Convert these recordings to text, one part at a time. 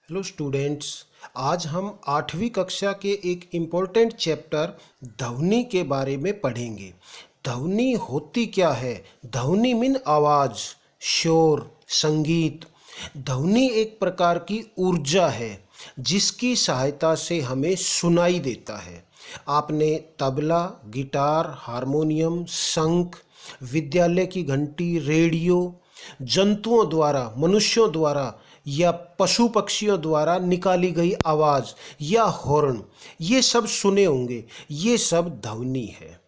Hello students. आज हम 8वीं कक्षा के एक इम्पोर्टेंट चैप्टर ध्वनि के बारे में पढ़ेंगे। ध्वनि होती क्या है? ध्वनि मीन आवाज़, शोर, संगीत। ध्वनि एक प्रकार की ऊर्जा है जिसकी सहायता से हमें सुनाई देता है। आपने तबला, गिटार, हारमोनियम, शंख, विद्यालय की घंटी, रेडियो, जंतुओं द्वारा, मनुष्यों द्वारा या पशु पक्षियों द्वारा निकाली गई आवाज़ या हॉर्न, ये सब सुने होंगे। ये सब ध्वनि है।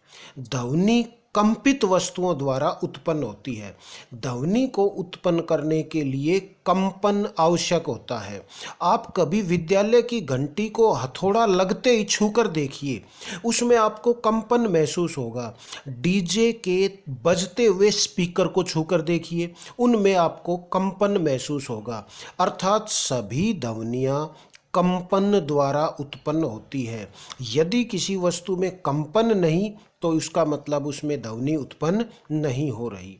ध्वनि कंपित वस्तुओं द्वारा उत्पन्न होती है। ध्वनि को उत्पन्न करने के लिए कंपन आवश्यक होता है। आप कभी विद्यालय की घंटी को हथौड़ा लगते ही छूकर देखिए, उसमें आपको कंपन महसूस होगा। डीजे के बजते हुए स्पीकर को छूकर देखिए, उनमें आपको कंपन महसूस होगा। अर्थात सभी ध्वनियाँ कंपन द्वारा उत्पन्न होती है। यदि किसी वस्तु में कंपन नहीं तो उसका मतलब उसमें ध्वनि उत्पन्न नहीं हो रही।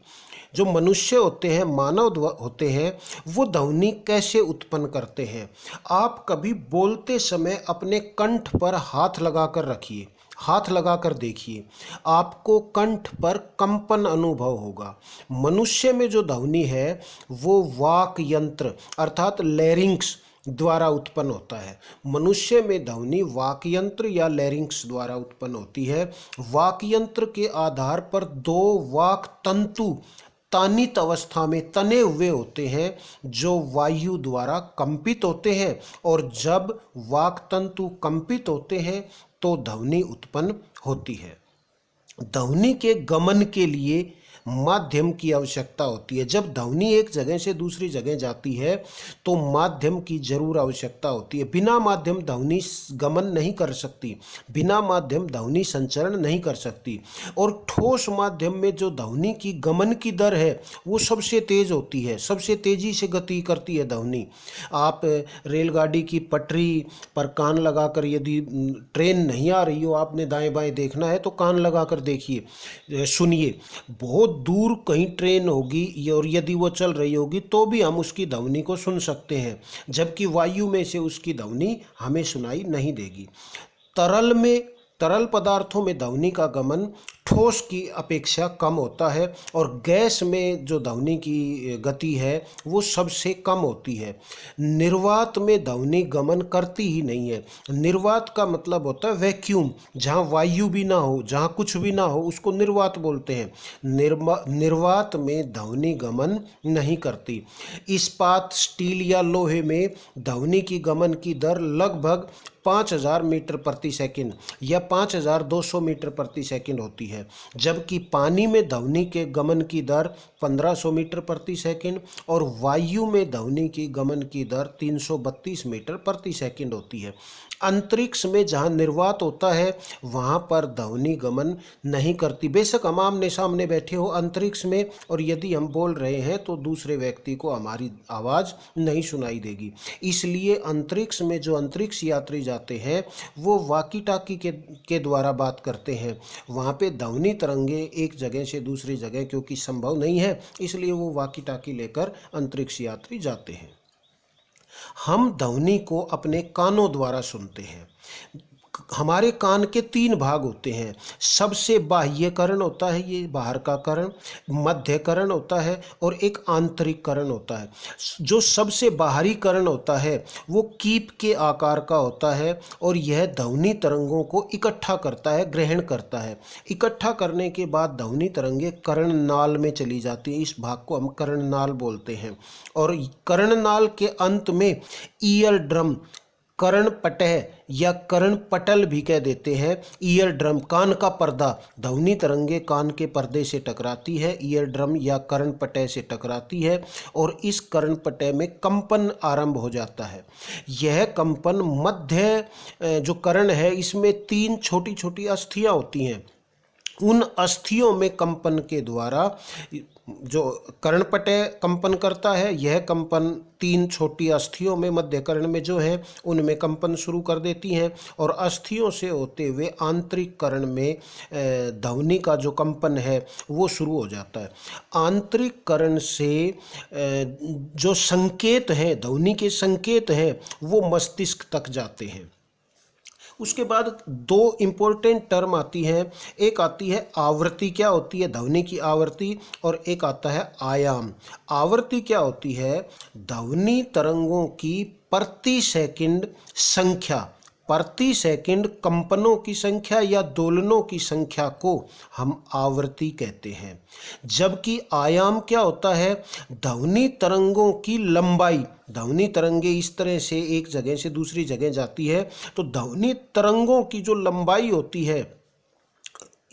जो मनुष्य होते हैं, मानव होते हैं, वो ध्वनि कैसे उत्पन्न करते हैं? आप कभी बोलते समय अपने कंठ पर हाथ लगाकर रखिए, हाथ लगाकर देखिए, आपको कंठ पर कंपन अनुभव होगा। मनुष्य में जो ध्वनि है वो वाक यंत्र अर्थात लैरिंक्स द्वारा उत्पन्न होता है। मनुष्य में ध्वनि वाक यंत्र या लैरिंक्स द्वारा उत्पन्न होती है। वाक यंत्र के आधार पर दो वाक तंतु तानित अवस्था में तने हुए होते हैं जो वायु द्वारा कंपित होते हैं, और जब वाक तंतु कंपित होते हैं तो ध्वनि उत्पन्न होती है। ध्वनि के गमन के लिए माध्यम की आवश्यकता होती है। जब ध्वनि एक जगह से दूसरी जगह जाती है तो माध्यम की जरूर आवश्यकता होती है। बिना माध्यम ध्वनि गमन नहीं कर सकती, बिना माध्यम ध्वनि संचरण नहीं कर सकती। और ठोस माध्यम में जो ध्वनि की गमन की दर है वो सबसे तेज होती है, सबसे तेजी से गति करती है ध्वनि। आप रेलगाड़ी की पटरी पर कान लगाकर, यदि ट्रेन नहीं आ रही हो, आपने दाएं बाएं देखना है तो कान लगाकर देखिए, सुनिए। बहुत दूर कहीं ट्रेन होगी और यदि वो चल रही होगी तो भी हम उसकी ध्वनि को सुन सकते हैं, जबकि वायु में से उसकी ध्वनि हमें सुनाई नहीं देगी। तरल पदार्थों में ध्वनि का गमन ठोस की अपेक्षा कम होता है, और गैस में जो ध्वनि की गति है वो सबसे कम होती है। निर्वात में ध्वनि गमन करती ही नहीं है। निर्वात का मतलब होता है वैक्यूम, जहाँ वायु भी ना हो, जहाँ कुछ भी ना हो, उसको निर्वात बोलते हैं। निर्वात में ध्वनि गमन नहीं करती। इस्पात, स्टील या लोहे में ध्वनि की गमन की दर लगभग 5000 मीटर प्रति सेकंड या 5200 मीटर प्रति सेकंड होती है, जबकि पानी में ध्वनि के गमन की दर 1500 मीटर प्रति सेकंड और वायु में ध्वनि की गमन की दर 332 मीटर प्रति सेकंड होती है। अंतरिक्ष में जहाँ निर्वात होता है वहाँ पर ध्वनि गमन नहीं करती। बेशक हम आमने सामने बैठे हो अंतरिक्ष में, और यदि हम बोल रहे हैं तो दूसरे व्यक्ति को हमारी आवाज़ नहीं सुनाई देगी। इसलिए अंतरिक्ष में जो अंतरिक्ष यात्री जाते हैं वो वाकी टाकी के द्वारा बात करते हैं। वहाँ पे ध्वनि तरंगे एक जगह से दूसरी जगह क्योंकि संभव नहीं है, इसलिए वो वाकी टाकी लेकर अंतरिक्ष यात्री जाते हैं। हम ध्वनि को अपने कानों द्वारा सुनते हैं। हमारे कान के 3 भाग होते हैं। सबसे बाह्य कर्ण होता है, ये बाहर का कर्ण, मध्य कर्ण होता है और एक आंतरिक कर्ण होता है। जो सबसे बाहरी कर्ण होता है वो कीप के आकार का होता है और यह ध्वनि तरंगों को इकट्ठा करता है, ग्रहण करता है। इकट्ठा करने के बाद ध्वनि तरंगे कर्णनाल में चली जाती हैं। इस भाग को हम कर्णनाल बोलते हैं। और कर्णनाल के अंत में ईयर ड्रम, कर्णपटह या कर्णपटल भी कह देते हैं, ईयर ड्रम, कान का पर्दा, ध्वनि तरंगे कान के पर्दे से टकराती है, ईयर ड्रम या कर्णपटह से टकराती है और इस कर्णपटह में कंपन आरंभ हो जाता है। यह कंपन मध्य जो कर्ण है इसमें 3 छोटी छोटी अस्थियां होती हैं। उन अस्थियों में कंपन के द्वारा जो कर्णपटय कंपन करता है, यह कंपन 3 छोटी अस्थियों में, मध्य कर्ण में जो है उनमें कंपन शुरू कर देती हैं और अस्थियों से होते हुए आंतरिक कर्ण में ध्वनि का जो कंपन है वो शुरू हो जाता है। आंतरिक कर्ण से जो संकेत हैं, ध्वनि के संकेत हैं, वो मस्तिष्क तक जाते हैं। उसके बाद 2 इम्पोर्टेंट टर्म आती हैं। एक आती है आवृत्ति, क्या होती है ध्वनि की आवृत्ति, और एक आता है आयाम। आवृत्ति क्या होती है? ध्वनि तरंगों की प्रति सेकंड संख्या, प्रति सेकंड कंपनों की संख्या या दोलनों की संख्या को हम आवृत्ति कहते हैं। जबकि आयाम क्या होता है? ध्वनि तरंगों की लंबाई। ध्वनि तरंगे इस तरह से एक जगह से दूसरी जगह जाती है, तो ध्वनि तरंगों की जो लंबाई होती है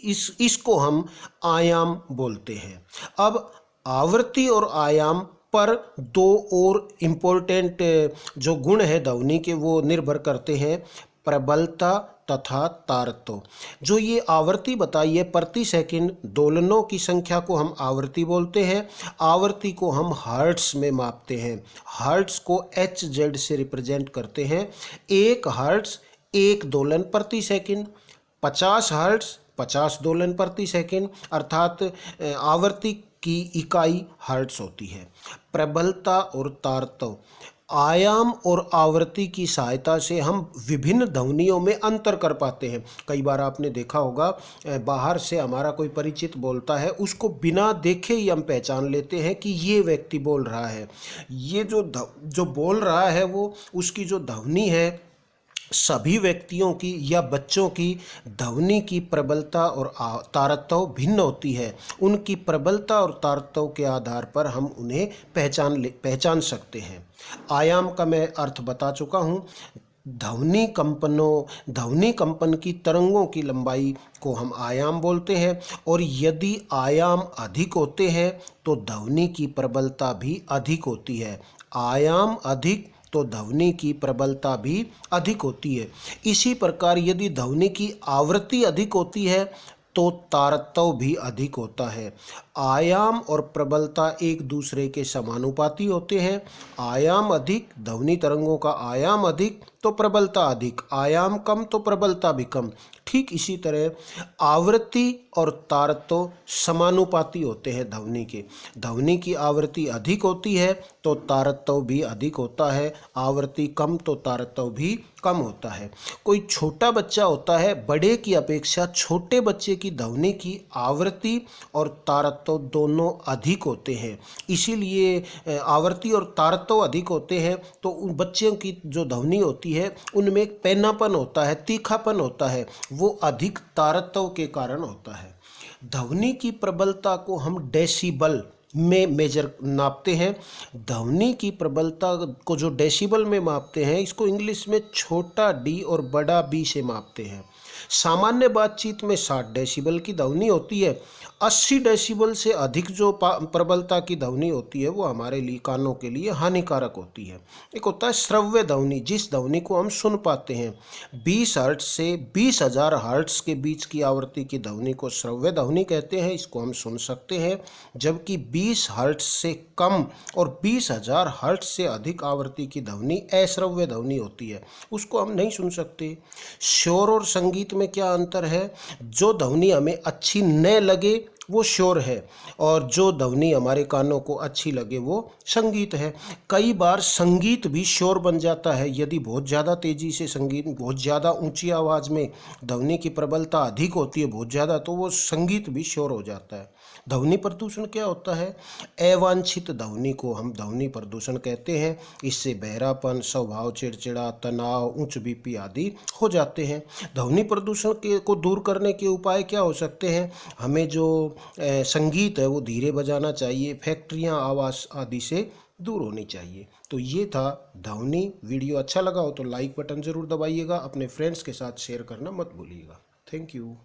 इसको हम आयाम बोलते हैं। अब आवृत्ति और आयाम पर 2 और इम्पोर्टेंट जो गुण है ध्वनि के वो निर्भर करते हैं, प्रबलता तथा तारत्व। जो ये आवृत्ति बताई है, प्रति सेकंड दोलनों की संख्या को हम आवृत्ति बोलते हैं। आवृत्ति को हम हर्ट्स में मापते हैं। हर्ट्स को HZ से रिप्रेजेंट करते हैं। 1 हर्ट्स 1 दोलन प्रति सेकंड, 50 हर्ट्स 50 दोलन प्रति सेकंड, अर्थात आवृत्ति की इकाई हर्ट्स होती है। प्रबलता और तारत्व, आयाम और आवृत्ति की सहायता से हम विभिन्न ध्वनियों में अंतर कर पाते हैं। कई बार आपने देखा होगा, बाहर से हमारा कोई परिचित बोलता है, उसको बिना देखे ही हम पहचान लेते हैं कि ये व्यक्ति बोल रहा है। ये जो बोल रहा है वो उसकी जो ध्वनि है, सभी व्यक्तियों की या बच्चों की ध्वनि की प्रबलता और तारत्व भिन्न होती है। उनकी प्रबलता और तारत्व के आधार पर हम उन्हें पहचान सकते हैं। आयाम का मैं अर्थ बता चुका हूँ। ध्वनि कंपन की तरंगों की लंबाई को हम आयाम बोलते हैं, और यदि आयाम अधिक होते हैं तो ध्वनि की प्रबलता भी अधिक होती है। आयाम अधिक तो ध्वनि की प्रबलता भी अधिक होती है। इसी प्रकार यदि ध्वनि की आवृत्ति अधिक होती है तो तारत्व भी अधिक होता है। आयाम और प्रबलता एक दूसरे के समानुपाती होते हैं। आयाम अधिक, ध्वनि तरंगों का आयाम अधिक तो प्रबलता अधिक, आयाम कम तो प्रबलता भी कम। ठीक इसी तरह आवृत्ति और तारत्व समानुपाती होते हैं ध्वनि के। ध्वनि की आवृत्ति अधिक होती है तो तारत्व भी अधिक होता है, आवृत्ति कम तो तारत्व भी कम होता है। कोई छोटा बच्चा होता है, बड़े की अपेक्षा छोटे बच्चे की ध्वनि की आवृत्ति और तारत्व दोनों अधिक होते हैं। इसीलिए आवृत्ति और तारत्व अधिक होते हैं तो उन बच्चों की जो ध्वनि होती है उनमें एक पैनापन होता है, तीखापन होता है, वो अधिक तारत्व के कारण होता है। ध्वनि की प्रबलता को हम डेसिबल में नापते हैं। ध्वनि की प्रबलता को जो डेसिबल में मापते हैं, इसको इंग्लिश में छोटा d और बड़ा b से मापते हैं। सामान्य बातचीत में 60 डेसिबल की ध्वनि होती है। 80 डेसिबल से अधिक जो प्रबलता की ध्वनि होती है वो हमारे लिए, कानों के लिए हानिकारक होती है। एक होता है श्रव्य ध्वनि, जिस ध्वनि को हम सुन पाते हैं। 20 हर्ट्ज से 20,000 हर्ट्ज के बीच की आवृत्ति की ध्वनि को श्रव्य ध्वनि कहते हैं, इसको हम सुन सकते हैं। जबकि 20 हर्ट्ज से कम और 20,000 हर्ट्ज से अधिक आवृत्ति की ध्वनि अश्रव्य ध्वनि होती है, उसको हम नहीं सुन सकते। शोर और संगीत में क्या अंतर है? जो ध्वनि हमें अच्छी न लगे वो शोर है, और जो ध्वनि हमारे कानों को अच्छी लगे वो संगीत है। कई बार संगीत भी शोर बन जाता है। यदि बहुत ज़्यादा तेज़ी से संगीत, बहुत ज़्यादा ऊंची आवाज़ में ध्वनि की प्रबलता अधिक होती है बहुत ज़्यादा, तो वो संगीत भी शोर हो जाता है। ध्वनि प्रदूषण क्या होता है? अवांछित ध्वनि को हम ध्वनि प्रदूषण कहते हैं। इससे बहरापन, स्वभाव चिड़चिड़ा, तनाव, उच्च बीपी आदि हो जाते हैं। ध्वनि प्रदूषण को दूर करने के उपाय क्या हो सकते हैं? हमें जो संगीत है वो धीरे बजाना चाहिए, फैक्ट्रियाँ, आवास आदि से दूर होनी चाहिए। तो ये था ध्वनि। वीडियो अच्छा लगा हो तो लाइक बटन ज़रूर दबाइएगा, अपने फ्रेंड्स के साथ शेयर करना मत भूलिएगा। Thank you.